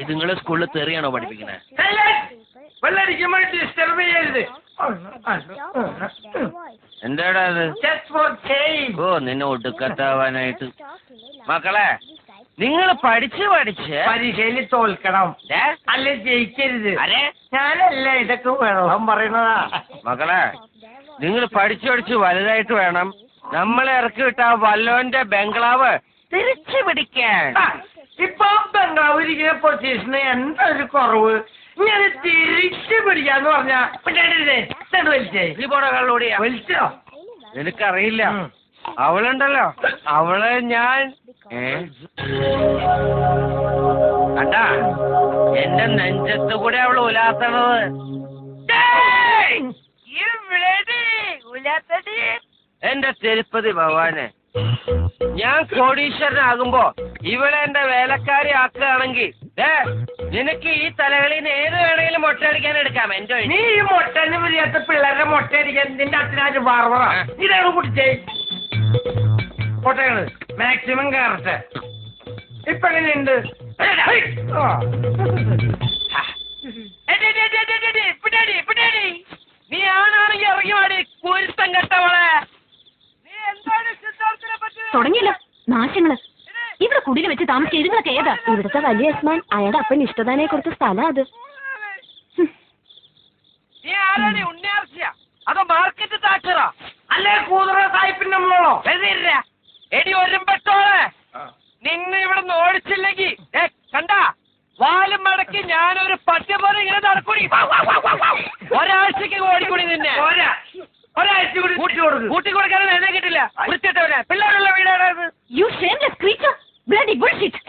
ഇത് നിങ്ങളെ സ്കൂളിൽ തെറിയാണോ പഠിപ്പിക്കണേ? എന്താടാ അത്? ഓ നിന്നെ ഒടുക്കത്താവാനായിട്ട്. മക്കളെ നിങ്ങൾ പഠിച്ച് പരീക്ഷയിൽ തോൽക്കണം, അല്ലെ ജയിക്കരുത്. ഞാനല്ല ഇതൊക്കെ വെള്ളം പറയണതാ. മക്കളെ നിങ്ങൾ പഠിച്ച് വലുതായിട്ട് വേണം നമ്മളെ ഇറക്കി വിട്ട വല്ലോന്റെ ബംഗ്ലാവ് തിരിച്ചു പിടിക്കാൻ. ഇപ്പൊ ബംഗ്ലാവ് ഇരിക്കുന്ന പൊസിഷന് എന്താ ഒരു കുറവ്? ഞാൻ തിരിച്ചു പിടിക്കാന്ന് പറഞ്ഞാ വലിച്ചേ നീ പോടാ കള്ളോടിയാ. വലിച്ചോ? നിനക്കറിയില്ല, അവളുണ്ടല്ലോ, അവളെ ഞാൻ കണ്ടാ എന്റെ നെഞ്ചത്ത് കൂടെ അവള് ഉലാത്തണത്. എന്റെ തിരുപ്പതി ഭഗവാനെ, ഞാൻ കോടീശ്വരനാകുമ്പോ ഇവളെ എന്റെ വേലക്കാരി ആക്കുകയാണെങ്കിൽ നിനക്ക് ഈ തലകളിൽ ഏത് വേണമെങ്കിലും മൊട്ടയടിക്കാൻ എടുക്കാം. എന്റെ നീ ഈ മൊട്ടന് പിരിയാത്ത പിള്ളേരുടെ മൊട്ടയടിക്കാൻ നിന്റെ അച്ഛനാര് ബാർബറാ? ഇതാണ് കുടിച്ചേ മൊട്ടകള് മാക്സിമം കയറട്ടെ. ഇപ്പൊ എങ്ങനെയുണ്ട്? നീ ആണാണെങ്കിൽ ഇറങ്ങി വാടി കുരുത്തം കെട്ടവളെ. നീ എന്താണ് സിദ്ധാർത്ഥിനെ പറ്റി തുടങ്ങിയല്ലോ നാശങ്ങള്. ഇവിടെ കുടിയിൽ വെച്ച് താമസിച്ച ഇതുങ്ങളൊക്കെ ഏതാ? ഇവിടുത്തെ വലിയ യസ്മാൻ, അയാളുടെ അപ്പൻ ഇഷ്ടദാനെ കൊടുത്ത സ്ഥലം അത്. നീ ആരാണ്? ഉണ്ണിയാർച്ചയാ അതോ മാർക്കറ്റ് താച്ചറാ? അല്ലേ കൂതറ സായിപ്പിന്റെ മോളോ? എടി ഒരുമ്പെട്ടോളെ, നിന്നെ ഇവിടെ നിന്ന് ഓടിച്ചില്ലെങ്കിൽ കണ്ടാ വാലും മടക്കി ഞാനൊരു പട്ടി പോലെ ഇങ്ങനെ നടക്കൂടി. ഒരാഴ്ചക്ക് ഓടിക്കൂടി നിന്നെ. ഒരാഴ്ച കൂടി കൂട്ടി കൊടുക്കാനും എന്നെ കിട്ടില്ല. വൃത്തിയിട്ടവനെ പിള്ളേരുള്ള വീടാണ്.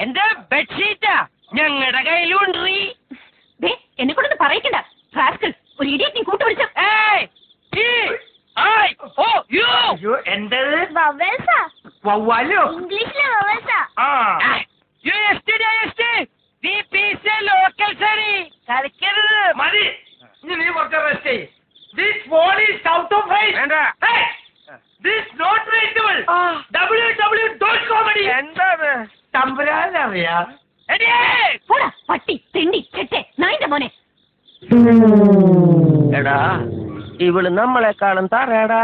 എന്റെ ബെഡ്ഷീറ്റാ ഞങ്ങളുടെ കയ്യിലുണ്ട്. എന്നെ കൊണ്ടൊന്ന് പറയിക്കണ്ട. ഒരു ഇടിയറ്റ് നീ കൂട്ടുപിടിച്ച. എന്റേത് വവ്വാലോ? ഇംഗ്ലീഷിലെ കളിക്കരുത്. മതി, നീ കുറച്ച് റെസ്റ്റ് ചെയ്യ്. This ball is out of range. Hey, this not reachable. www.comedy. എന്താണ് തമ്പുരാനറിയാ? പട്ടി തെണ്ടി ചെറ്റെ നായിന്റെ മോനെ. എടാ ഇവള് നമ്മളെക്കാളും തറയടാ.